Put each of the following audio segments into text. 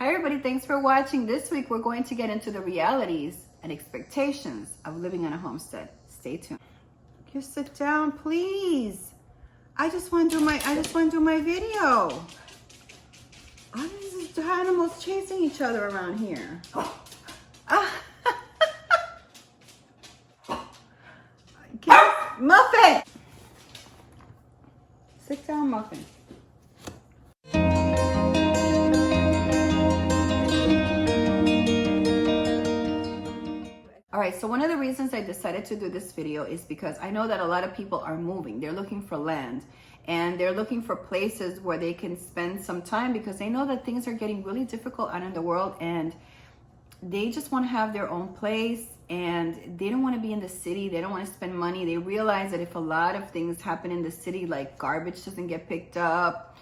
Hi everybody, thanks for watching. This week we're going to get into the realities and expectations of living on a homestead. Stay tuned. Just sit down, please. I just want to do my video. All these animals chasing each other around here. Muffin! Sit down, Muffin. All right, so one of the reasons I decided to do this video is because I know that a lot of people are moving. They're looking for land and they're looking for places where they can spend some time because they know that things are getting really difficult out in the world and they just want to have their own place and they don't want to be in the city. They don't want to spend money. They realize that if a lot of things happen in the city, like garbage doesn't get picked up,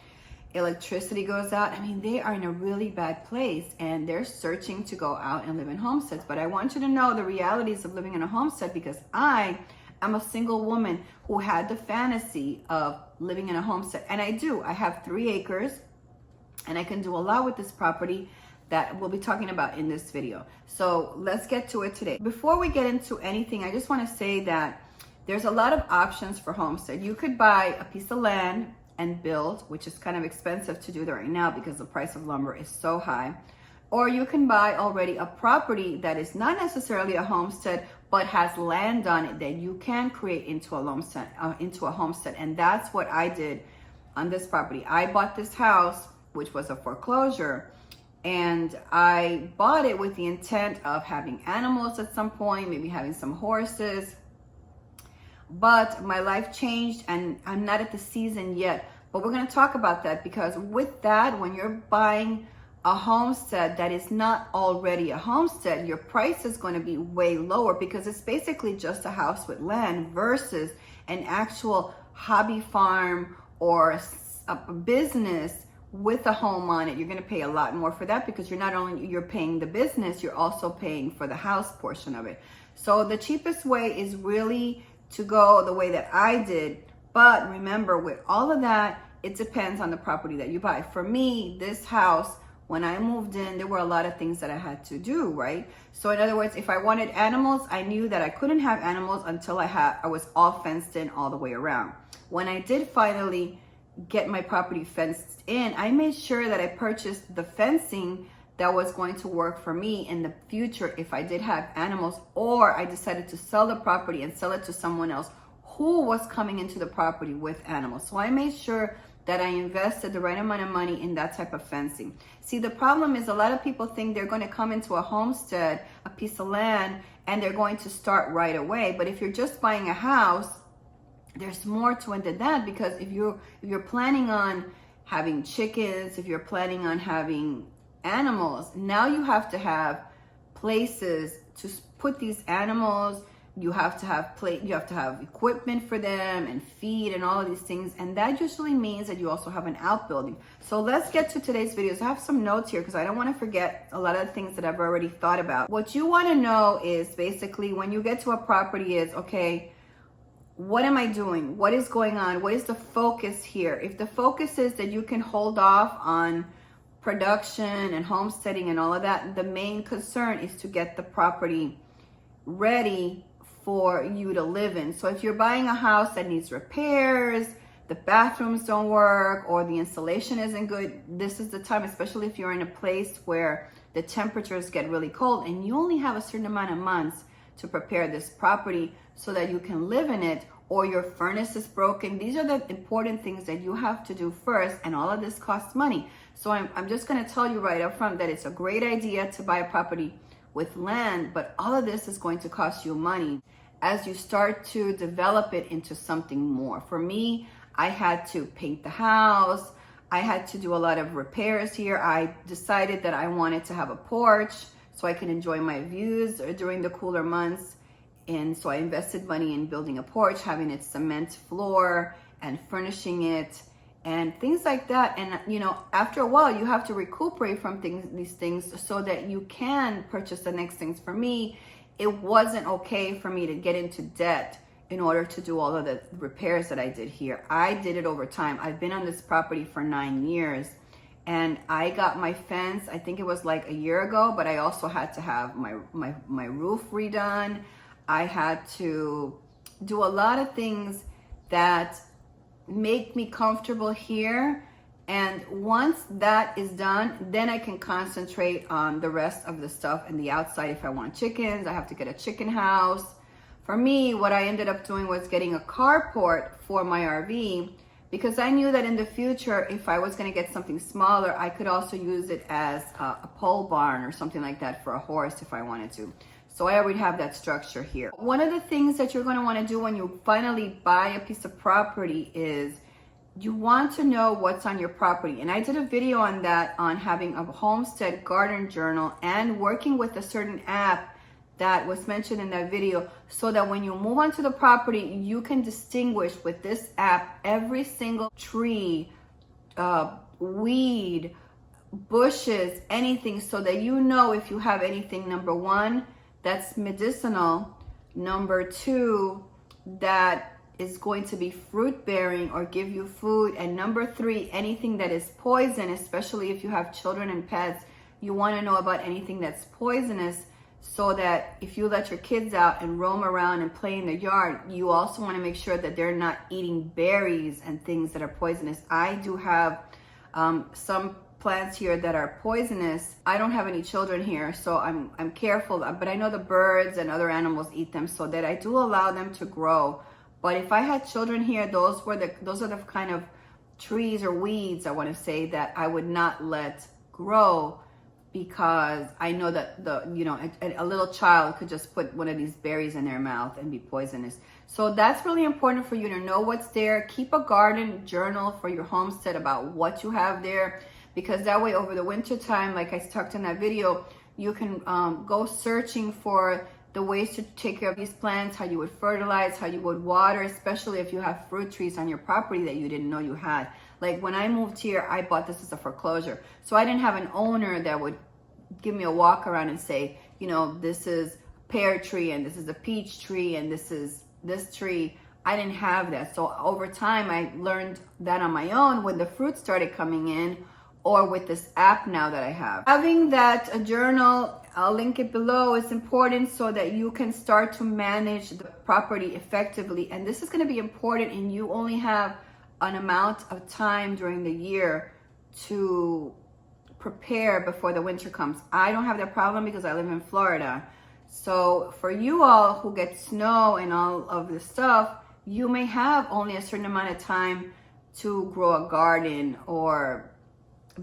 electricity goes out, I mean, they are in a really bad place and they're searching to go out and live in homesteads. But I want you to know the realities of living in a homestead because I am a single woman who had the fantasy of living in a homestead. And I do. I have 3 acres and I can do a lot with this property that we'll be talking about in this video. So let's get to it today. Before we get into anything, I just want to say that there's a lot of options for homestead. You could buy a piece of land and build, which is kind of expensive to do that right now because the price of lumber is so high. Or you can buy already a property that is not necessarily a homestead, but has land on it that you can create into a homestead. And that's what I did on this property. I bought this house, which was a foreclosure, and I bought it with the intent of having animals at some point, maybe having some horses. But my life changed and I'm not at the season yet. But we're going to talk about that because with that, when you're buying a homestead that is not already a homestead, your price is going to be way lower because it's basically just a house with land versus an actual hobby farm or a business with a home on it. You're going to pay a lot more for that because you're paying the business, you're also paying for the house portion of it. So the cheapest way is really to go the way that I did. But remember, with all of that, it depends on the property that you buy. For me, this house, when I moved in, there were a lot of things that I had to do, right? So in other words, if I wanted animals, I knew that I couldn't have animals until I was all fenced in all the way around. When I did finally get my property fenced in, I made sure that I purchased the fencing that was going to work for me in the future if I did have animals, or I decided to sell the property and sell it to someone else who was coming into the property with animals. So I made sure that I invested the right amount of money in that type of fencing. See, the problem is a lot of people think they're going to come into a homestead, a piece of land, and they're going to start right away. But if you're just buying a house, there's more to it than that, because if you're planning on having chickens, if you're planning on having animals, now you have to have places to put these animals. You have to have equipment for them and feed and all of these things, and that usually means that you also have an outbuilding. So let's get to today's videos. I have some notes here because I don't want to forget a lot of the things that I've already thought about. What you want to know is basically when you get to a property is, okay, what am I doing? What is going on? What is the focus here? If the focus is that you can hold off on production and homesteading and all of that, the main concern is to get the property ready for you to live in. So if you're buying a house that needs repairs, the bathrooms don't work, or the insulation isn't good, this is the time, especially if you're in a place where the temperatures get really cold and you only have a certain amount of months to prepare this property so that you can live in it, or your furnace is broken. These are the important things that you have to do first, and all of this costs money. So I'm just going to tell you right up front that it's a great idea to buy a property with land, but all of this is going to cost you money as you start to develop it into something more. For me, I had to paint the house. I had to do a lot of repairs here. I decided that I wanted to have a porch so I can enjoy my views during the cooler months. And so I invested money in building a porch, having it cement floor and furnishing it and things like that. And you know, after a while you have to recuperate from these things so that you can purchase the next things. For me, it wasn't okay for me to get into debt in order to do all of the repairs that I did here. I did it over time. I've been on this property for 9 years, And I got my fence, I think it was like a year ago, but I also had to have my roof redone. I had to do a lot of things that make me comfortable here. And once that is done, then I can concentrate on the rest of the stuff in the outside. If I want chickens, I have to get a chicken house. For me, what I ended up doing was getting a carport for my RV, because I knew that in the future, if I was going to get something smaller, I could also use it as a pole barn or something like that for a horse if I wanted to. So I already have that structure here. One of the things that you're going to want to do when you finally buy a piece of property is you want to know what's on your property. And I did a video on that, on having a homestead garden journal and working with a certain app that was mentioned in that video, so that when you move onto the property, you can distinguish with this app every single tree, weed, bushes, anything, so that you know if you have anything, number one, that's medicinal, number two, that is going to be fruit bearing or give you food, and number three, anything that is poison, especially if you have children and pets. You want to know about anything that's poisonous, so that if you let your kids out and roam around and play in the yard, you also want to make sure that they're not eating berries and things that are poisonous. I do have some plants here that are poisonous. I don't have any children here, so I'm careful, but I know the birds and other animals eat them, so that I do allow them to grow. But if I had children here, those are the kind of trees or weeds, I want to say, that I would not let grow, because I know that a little child could just put one of these berries in their mouth and be poisonous. So that's really important for you to know what's there. Keep a garden journal for your homestead about what you have there, because that way over the winter time, like I talked in that video, you can go searching for the ways to take care of these plants, how you would fertilize, how you would water, especially if you have fruit trees on your property that you didn't know you had. Like when I moved here, I bought this as a foreclosure. So I didn't have an owner that would give me a walk around and say, this is a pear tree and this is a peach tree and this is this tree. I didn't have that. So over time, I learned that on my own when the fruit started coming in, or with this app now that I have. Having that journal, I'll link it below, is important so that you can start to manage the property effectively. And this is going to be important, and you only have an amount of time during the year to prepare before the winter comes. I don't have that problem because I live in Florida. So for you all who get snow and all of this stuff, you may have only a certain amount of time to grow a garden or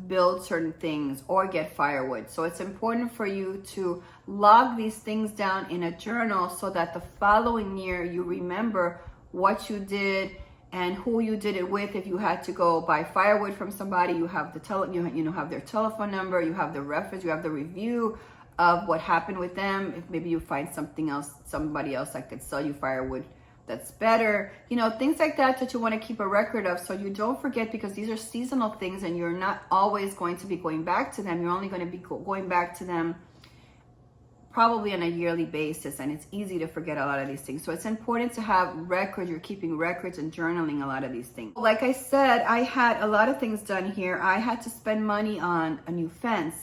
build certain things or get firewood. So it's important for you to log these things down in a journal, so that the following year you remember what you did and who you did it with. If you had to go buy firewood from somebody, you have the have their telephone number, you have the reference, you have the review of what happened with them. If maybe you find somebody else that could sell you firewood that's better, things like that you want to keep a record of, so you don't forget, because these are seasonal things and you're not always going to be going back to them. You're only going to be going back to them probably on a yearly basis, and it's easy to forget a lot of these things. So it's important to have records. You're keeping records and journaling a lot of these things. Like I said, I had a lot of things done here. I had to spend money on a new fence.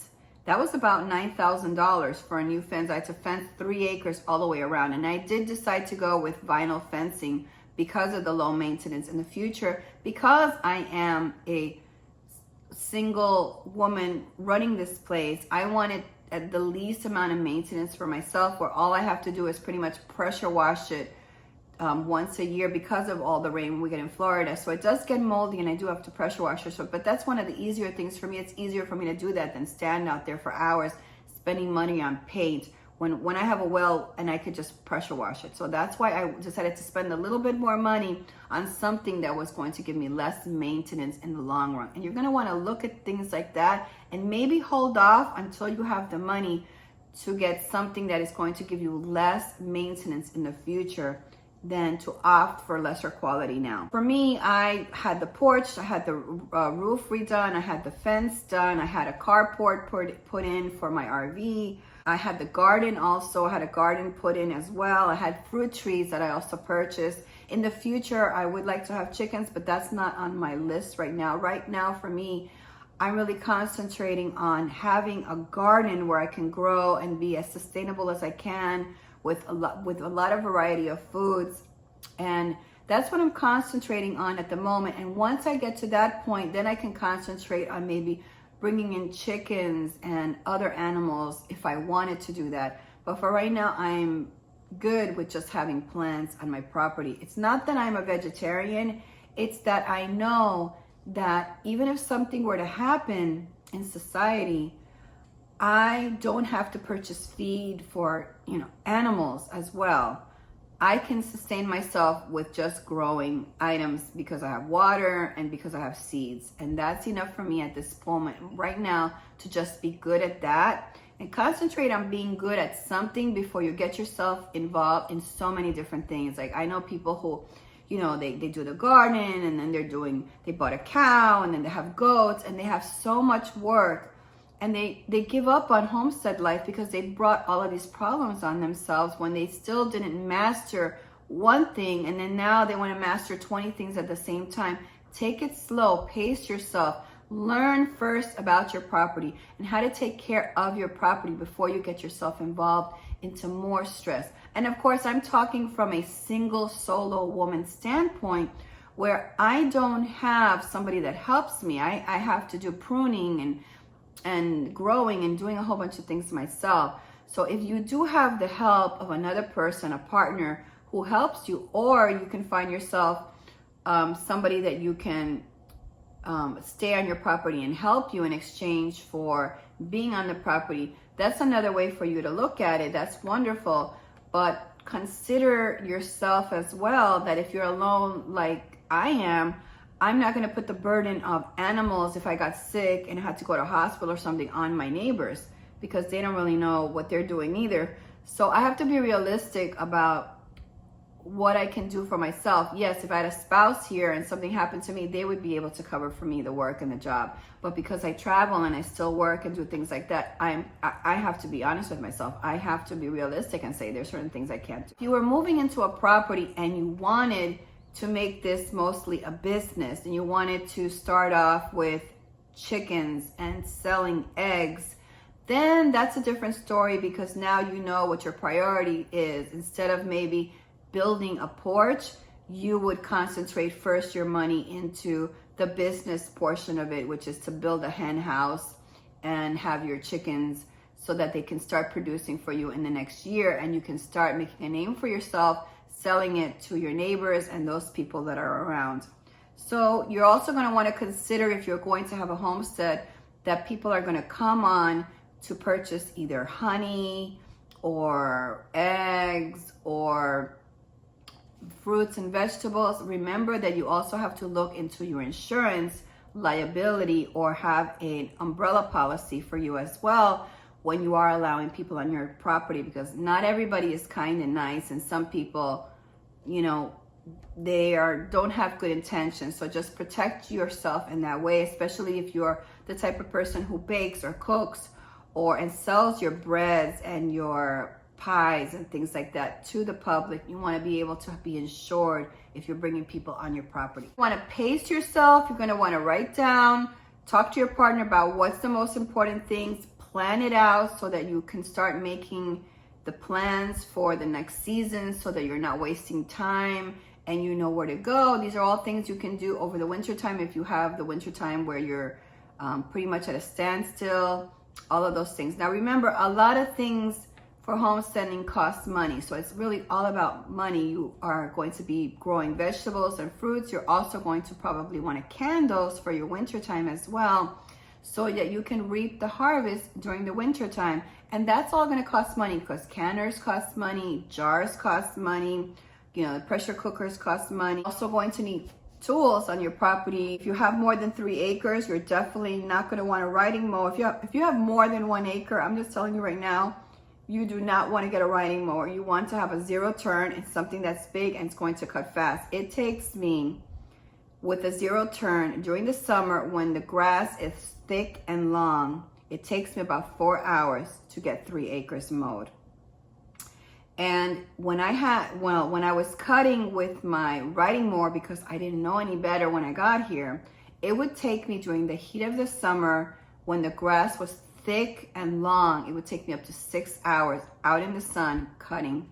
That was about $9,000 for a new fence. I had to fence 3 acres all the way around. And I did decide to go with vinyl fencing because of the low maintenance. In the future, because I am a single woman running this place, I wanted at the least amount of maintenance for myself, where all I have to do is pretty much pressure wash it once a year, because of all the rain we get in Florida. So it does get moldy and I do have to pressure wash it. But that's one of the easier things for me. It's easier for me to do that than stand out there for hours spending money on paint when I have a well and I could just pressure wash it. So that's why I decided to spend a little bit more money on something that was going to give me less maintenance in the long run. And you're going to want to look at things like that and maybe hold off until you have the money to get something that is going to give you less maintenance in the future than to opt for lesser quality now. For me, I had the porch, I had the roof redone, I had the fence done, I had a carport put in for my RV. I had the garden also, I had a garden put in as well. I had fruit trees that I also purchased. In the future, I would like to have chickens, but that's not on my list right now. Right now, for me, I'm really concentrating on having a garden where I can grow and be as sustainable as I can with a lot of variety of foods. And that's what I'm concentrating on at the moment. And once I get to that point, then I can concentrate on maybe bringing in chickens and other animals if I wanted to do that. But for right now, I'm good with just having plants on my property. It's not that I'm a vegetarian, it's that I know that even if something were to happen in society, I don't have to purchase feed for, animals as well. I can sustain myself with just growing items because I have water and because I have seeds. And that's enough for me at this moment right now to just be good at that and concentrate on being good at something before you get yourself involved in so many different things. Like I know people who, they do the garden and then they bought a cow and then they have goats and they have so much work. And they give up on homestead life because they brought all of these problems on themselves when they still didn't master one thing. And then now they want to master 20 things at the same time. Take it slow, pace yourself. Learn first about your property and how to take care of your property before you get yourself involved into more stress. And of course, I'm talking from a single solo woman standpoint where I don't have somebody that helps me. I have to do pruning and growing and doing a whole bunch of things myself. So if you do have the help of another person, a partner who helps you, or you can find yourself somebody that you can stay on your property and help you in exchange for being on the property, that's another way for you to look at it. That's wonderful. But consider yourself as well, that if you're alone like I am, I'm not going to put the burden of animals if I got sick and had to go to hospital or something on my neighbors, because they don't really know what they're doing either. So I have to be realistic about what I can do for myself. Yes, if I had a spouse here and something happened to me, they would be able to cover for me the work and the job. But because I travel and I still work and do things like that, I have to be honest with myself. I have to be realistic and say there's certain things I can't do. If you were moving into a property and you wanted to make this mostly a business and you wanted to start off with chickens and selling eggs, then that's a different story, because now you know what your priority is. Instead of maybe building a porch, you would concentrate first your money into the business portion of it, which is to build a hen house and have your chickens so that they can start producing for you in the next year, and you can start making a name for yourself, selling it to your neighbors and those people that are around. So you're also going to want to consider, if you're going to have a homestead, that people are going to come on to purchase either honey or eggs or fruits and vegetables. Remember that you also have to look into your insurance liability or have an umbrella policy for you as well when you are allowing people on your property, because not everybody is kind and nice, and some people, don't have good intentions. So just protect yourself in that way, especially if you're the type of person who bakes or cooks and sells your breads and your pies and things like that to the public. You want to be able to be insured if you're bringing people on your property. You want to pace yourself. You're going to want to write down, talk to your partner about what's the most important things, plan it out so that you can start making the plans for the next season so that you're not wasting time and you know where to go. These are all things you can do over the winter time if you have the winter time where you're pretty much at a standstill, all of those things. Now remember, a lot of things for homesteading costs money. So it's really all about money. You are going to be growing vegetables and fruits. You're also going to probably want to can those for your winter time as well, so that you can reap the harvest during the winter time. And that's all going to cost money, because canners cost money, jars cost money, the pressure cookers cost money. Also going to need tools on your property. If you have more than 3 acres, you're definitely not going to want a riding mower. If you have more than 1 acre, I'm just telling you right now, you do not want to get a riding mower. You want to have a 0 turn. It's something that's big and it's going to cut fast. It takes me, with a 0 turn during the summer when the grass is thick and long, it takes me about 4 hours to get 3 acres mowed. And when I was cutting with my riding mower, because I didn't know any better when I got here, It would take me during the heat of the summer when the grass was thick and long, it would take me up to 6 hours out in the sun cutting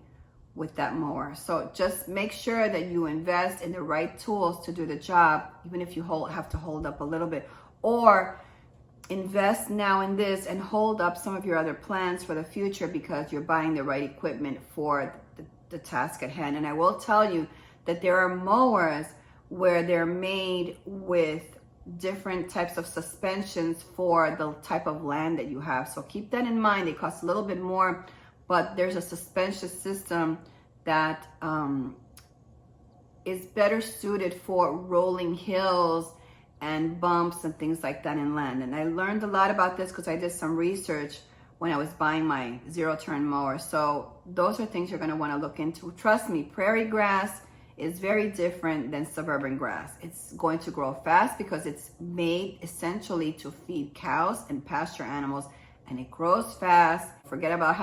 with that mower. So just make sure that you invest in the right tools to do the job, even if you have to hold up a little bit, or invest now in this and hold up some of your other plans for the future because you're buying the right equipment for the task at hand. And I will tell you that there are mowers where they're made with different types of suspensions for the type of land that you have. So keep that in mind. They cost a little bit more, but there's a suspension system that is better suited for rolling hills and bumps and things like that in land. And I learned a lot about this because I did some research when I was buying my zero-turn mower. So those are things you're going to want to look into. Trust me, prairie grass is very different than suburban grass. It's going to grow fast because it's made essentially to feed cows and pasture animals, and it grows fast. Forget about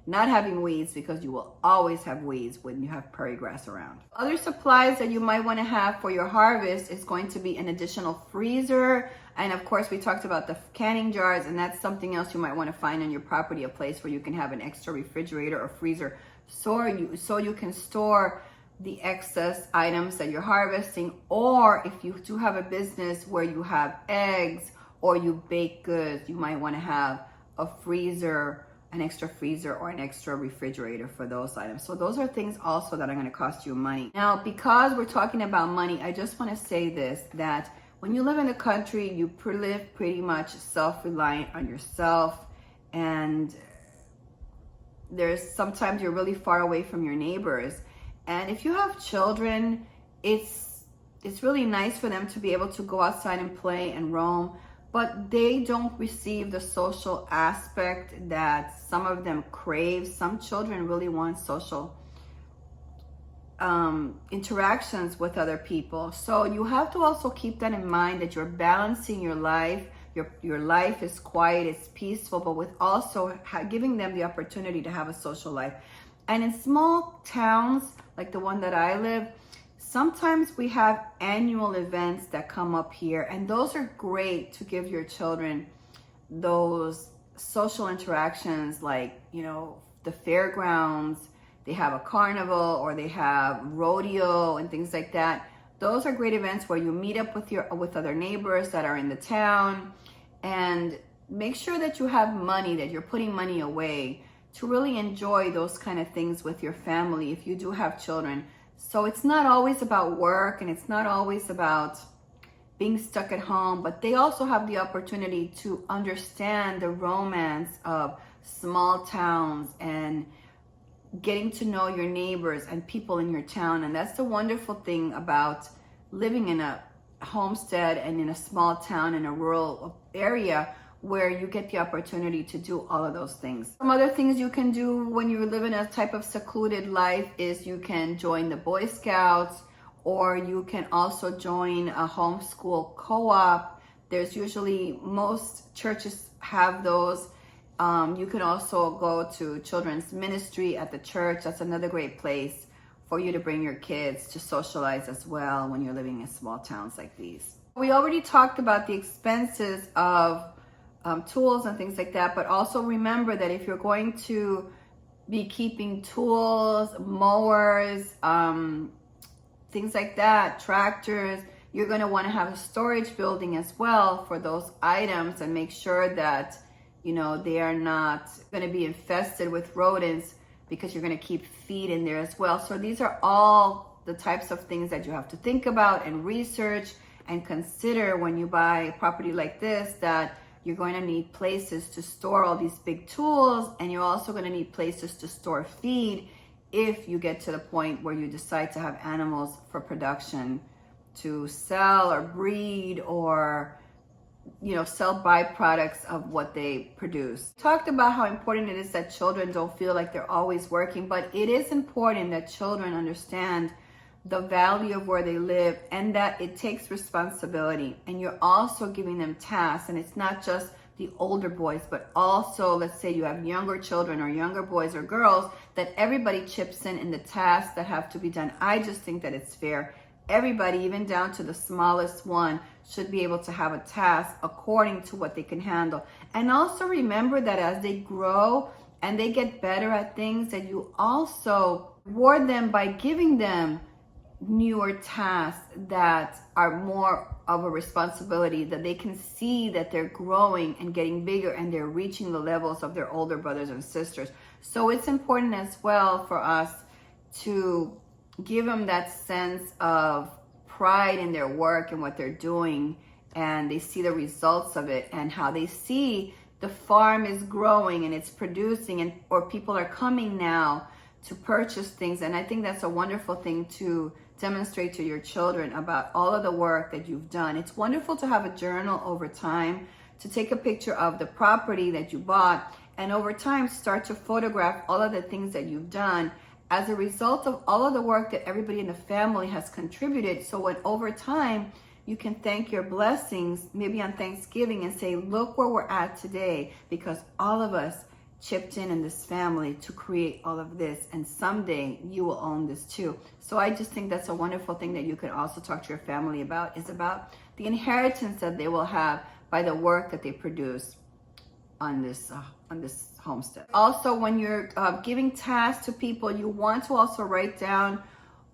not having weeds, because you will always have weeds when you have prairie grass around. Other supplies that you might want to have for your harvest is going to be an additional freezer. And of course, we talked about the canning jars, and that's something else you might want to find on your property, a place where you can have an extra refrigerator or freezer so you can store the excess items that you're harvesting. Or if you do have a business where you have eggs or you bake goods, you might want to have a freezer, an extra freezer or an extra refrigerator for those items. So those are things also that are going to cost you money. Now, because we're talking about money, I just want to say this, that when you live in the country, you live pretty much self-reliant on yourself, and sometimes you're really far away from your neighbors. And if you have children, it's really nice for them to be able to go outside and play and roam, but they don't receive the social aspect that some of them crave. Some children really want social interactions with other people. So you have to also keep that in mind, that you're balancing your life. Your life is quiet, it's peaceful, but with also giving them the opportunity to have a social life. And in small towns like the one that I live, sometimes we have annual events that come up here, and those are great to give your children those social interactions, like, the fairgrounds, they have a carnival, or they have rodeo and things like that. Those are great events where you meet up with other neighbors that are in the town, and make sure that you have money, that you're putting money away to really enjoy those kind of things with your family if you do have children. So it's not always about work, and it's not always about being stuck at home, but they also have the opportunity to understand the romance of small towns and getting to know your neighbors and people in your town. And that's the wonderful thing about living in a homestead and in a small town in a rural area, where you get the opportunity to do all of those things. Some other things you can do when you live in a type of secluded life is you can join the Boy Scouts, or you can also join a homeschool co-op. There's usually, most churches have those. You can also go to children's ministry at the church. That's another great place for you to bring your kids to socialize as well when you're living in small towns like these. We already talked about the expenses of tools and things like that, but also remember that if you're going to be keeping tools, mowers, things like that, tractors, you're going to want to have a storage building as well for those items, and make sure that they are not going to be infested with rodents, because you're going to keep feed in there as well. So these are all the types of things that you have to think about and research and consider when you buy a property like this, that you're going to need places to store all these big tools, and you're also going to need places to store feed if you get to the point where you decide to have animals for production to sell or breed, or sell byproducts of what they produce. Talked about how important it is that children don't feel like they're always working, but it is important that children understand the value of where they live, and that it takes responsibility, and you're also giving them tasks. And it's not just the older boys, but also, let's say you have younger children or younger boys or girls, that everybody chips in the tasks that have to be done. I just think that it's fair. Everybody, even down to the smallest one, should be able to have a task according to what they can handle. And also remember that as they grow and they get better at things, that you also reward them by giving them newer tasks that are more of a responsibility, that they can see that they're growing and getting bigger and they're reaching the levels of their older brothers and sisters. So it's important as well for us to give them that sense of pride in their work and what they're doing, and they see the results of it and how they see the farm is growing and it's producing, and or people are coming now to purchase things. And I think that's a wonderful thing to demonstrate to your children about all of the work that you've done. It's wonderful to have a journal over time, to take a picture of the property that you bought, and over time start to photograph all of the things that you've done as a result of all of the work that everybody in the family has contributed. So when over time you can thank your blessings, maybe on Thanksgiving, and say, look where we're at today, because all of us chipped in this family to create all of this, and someday you will own this too. So I just think that's a wonderful thing that you can also talk to your family about, is about the inheritance that they will have by the work that they produce on this homestead. Also, when you're giving tasks to people, you want to also write down,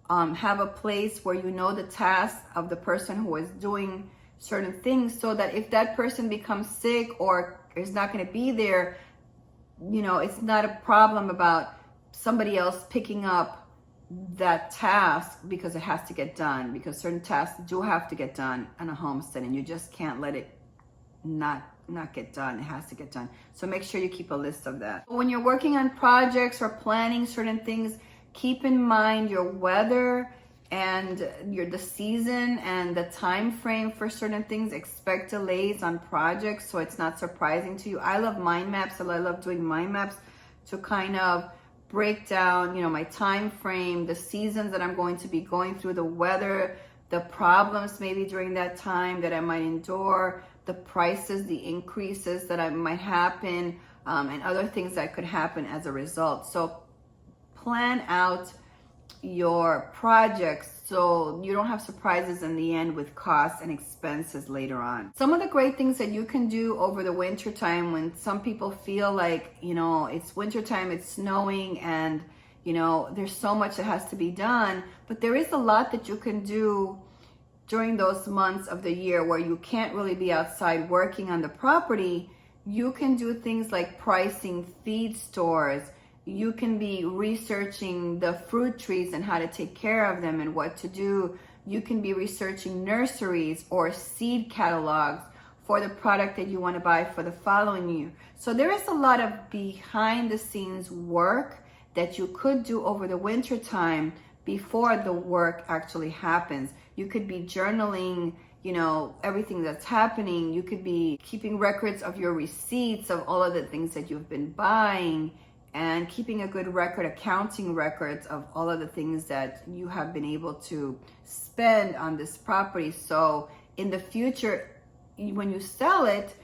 have a place where you know the tasks of the person who is doing certain things, so that if that person becomes sick or is not going to be there, you know, it's not a problem about somebody else picking up that task, because it has to get done, because certain tasks do have to get done on a homestead, and you just can't let it not get done. It has to get done. So make sure you keep a list of that. When you're working on projects or planning certain things, keep in mind your weather and the season and the time frame for certain things. Expect delays on projects, so it's not surprising to you. I love mind maps, so I love doing mind maps to kind of break down, you know, my time frame, the seasons that I'm going to be going through, the weather, the problems maybe during that time that I might endure, the prices, the increases that might happen, and other things that could happen as a result. So plan out your projects so you don't have surprises in the end with costs and expenses later on. Some of the great things that you can do over the winter time, when some people feel like, you know, it's winter time, it's snowing, and you know, there's so much that has to be done, but there is a lot that you can do during those months of the year where you can't really be outside working on the property. You can do things like pricing feed stores. You can be researching the fruit trees and how to take care of them and what to do. You can be researching nurseries or seed catalogs for the product that you want to buy for the following year. So there is a lot of behind the scenes work that you could do over the winter time before the work actually happens. You could be journaling, you know, everything that's happening. You could be keeping records of your receipts of all of the things that you've been buying, and keeping a good record, accounting records of all of the things that you have been able to spend on this property. So in the future, when you sell it,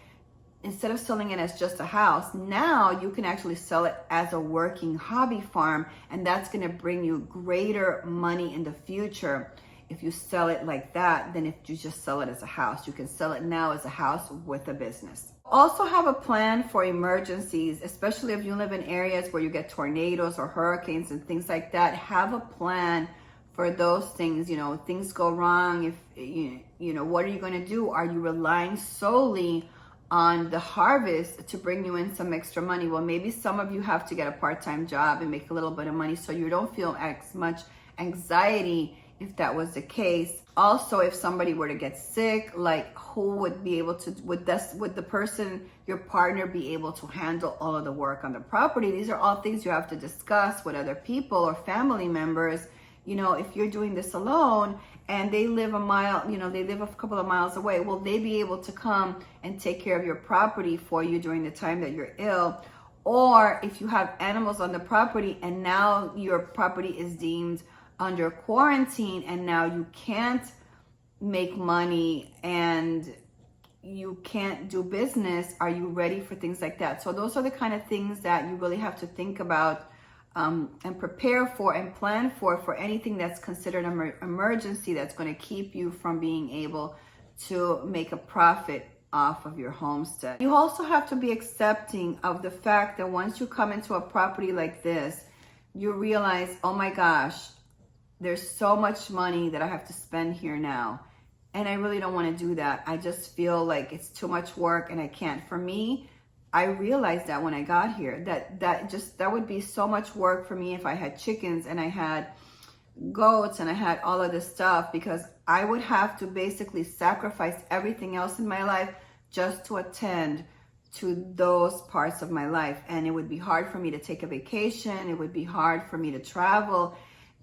instead of selling it as just a house, now you can actually sell it as a working hobby farm, and that's going to bring you greater money in the future if you sell it like that than if you just sell it as a house. You can sell it now as a house with a business. Also have a plan for emergencies, especially if you live in areas where you get tornadoes or hurricanes and things like that. Have a plan for those things. You know, things go wrong. If you know, what are you going to do? Are you relying solely on the harvest to bring you in some extra money? Well, maybe some of you have to get a part-time job and make a little bit of money so you don't feel as much anxiety if that was the case. Also, if somebody were to get sick, like who would be able to, would the person, your partner, be able to handle all of the work on the property? These are all things you have to discuss with other people or family members. You know, if you're doing this alone and they live a mile, you know, they live a couple of miles away, will they be able to come and take care of your property for you during the time that you're ill? Or if you have animals on the property and now your property is deemed under quarantine and now you can't make money and you can't do business, are you ready for things like that? So those are the kind of things that you really have to think about and prepare for and plan for anything that's considered an emergency that's going to keep you from being able to make a profit off of your homestead. You also have to be accepting of the fact that once you come into a property like this, you realize, oh my gosh, there's so much money that I have to spend here now. And I really don't want to do that. I just feel like it's too much work and I can't. For me, I realized that when I got here, that would be so much work for me if I had chickens and I had goats and I had all of this stuff, because I would have to basically sacrifice everything else in my life just to attend to those parts of my life. And it would be hard for me to take a vacation. It would be hard for me to travel.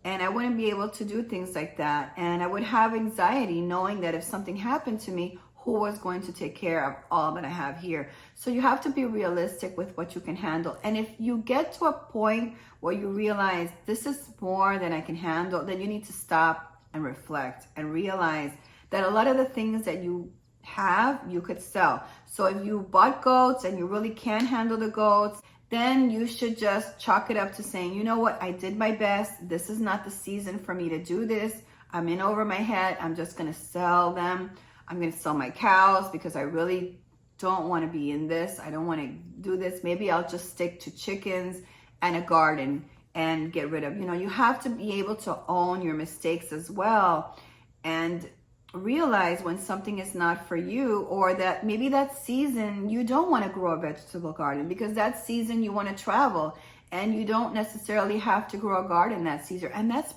And I wouldn't be able to do things like that. And I would have anxiety knowing that if something happened to me, who was going to take care of all that I have here? So you have to be realistic with what you can handle. And if you get to a point where you realize this is more than I can handle, then you need to stop and reflect and realize that a lot of the things that you have, you could sell. So if you bought goats and you really can't handle the goats, then you should just chalk it up to saying, you know what, I did my best. This is not the season for me to do this. I'm in over my head. I'm just going to sell them. I'm going to sell my cows because I really don't want to be in this. I don't want to do this. Maybe I'll just stick to chickens and a garden and get rid of, you have to be able to own your mistakes as well and realize when something is not for you, or that maybe that season you don't want to grow a vegetable garden because that season you want to travel and you don't necessarily have to grow a garden that season. And that's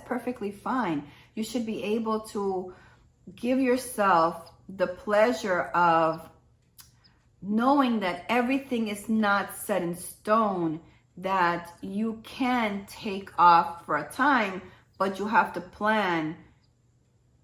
perfectly fine. You should be able to give yourself the pleasure of knowing that everything is not set in stone, that you can take off for a time, but you have to plan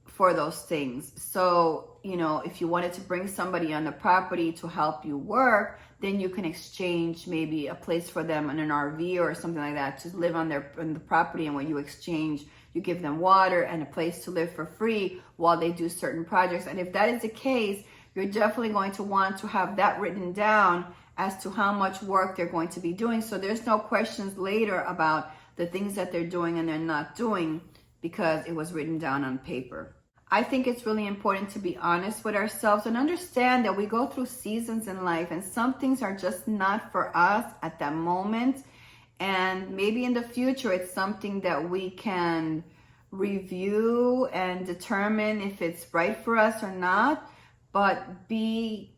for those things. So, if you wanted to bring somebody on the property to help you work, then you can exchange maybe a place for them in an RV or something like that to live on the property. And when you exchange, you give them water and a place to live for free while they do certain projects. And if that is the case, you're definitely going to want to have that written down as to how much work they're going to be doing. So there's no questions later about the things that they're doing and they're not doing because it was written down on paper. I think it's really important to be honest with ourselves and understand that we go through seasons in life and some things are just not for us at that moment. And maybe in the future, it's something that we can review and determine if it's right for us or not. But be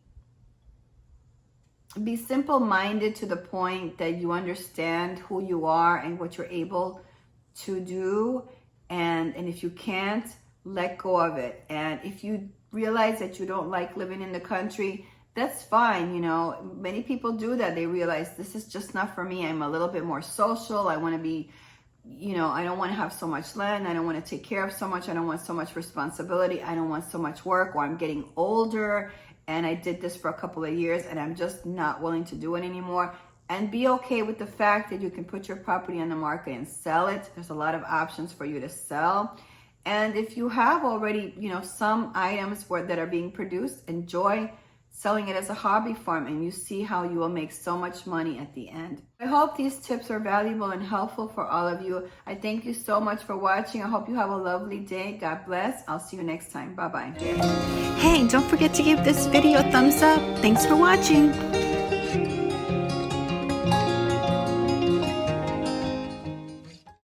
simple-minded to the point that you understand who you are and what you're able to do. And if you can't, let go of it. And if you realize that you don't like living in the country, that's fine. Many people do that. They realize this is just not for me. I'm a little bit more social. I want to be, I don't want to have so much land. I don't want to take care of so much. I don't want so much responsibility. I don't want so much work, or I'm getting older and I did this for a couple of years and I'm just not willing to do it anymore. And be okay with the fact that you can put your property on the market and sell it. There's a lot of options for you to sell. And if you have already, some items that are being produced, enjoy selling it as a hobby farm, and you see how you will make so much money at the end. I hope these tips are valuable and helpful for all of you. I thank you so much for watching. I hope you have a lovely day. God bless. I'll see you next time. Bye-bye. Hey, don't forget to give this video a thumbs up. Thanks for watching.